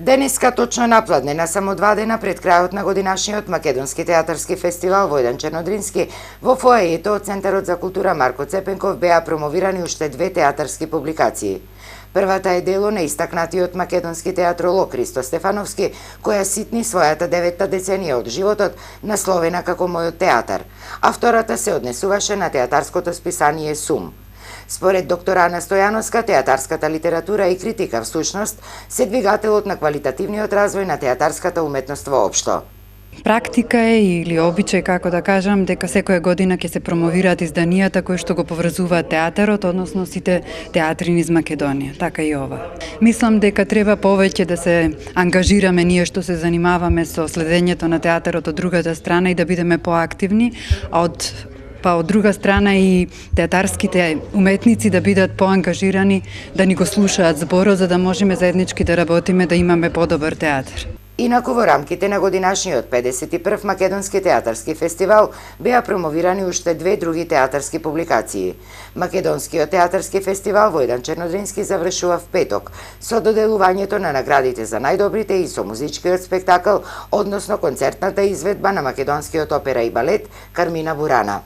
Денеска точно напладнена, само 2 дена пред крајот на годинашниот македонски театарски фестивал во Војдан Чернодрински, во фоејето од Центарот за култура Марко Цепенков беа промовирани уште 2 театарски публикации. Првата е дело на истакнатиот македонски театролог Христо Стефановски, која ситни својата 9-та деценија од животот, насловена како Мојот театар, а втората се однесуваше на театарското списание Сум. Според доктор Ана Стојановска, театарската литература и критика всушност се двигателот на квалитативниот развој на театарската уметност воопшто. Практика е или обичај, како да кажам, дека секоја година ќе се промовираат изданијата кои што го поврзуваат театарот, односно сите театри низ Македонија, така и ова. Мислам дека треба повеќе да се ангажираме ние што се занимаваме со следењето на театарот од другата страна и да бидеме поактивни, а од друга страна и театарските уметници да бидат поангажирани, да ни го слушаат зборот, за да можеме заеднички да работиме, да имаме подобар театар. Инаку во рамките на годинашниот 51 Македонски театарски фестивал беа промовирани уште 2 други театарски публикации. Македонскиот театарски фестивал Војдан Чернодрински завршува в петок со доделувањето на наградите за најдобрите и со музичкиот спектакл, односно концертната изведба на македонскиот опера и балет Кармина Бурана.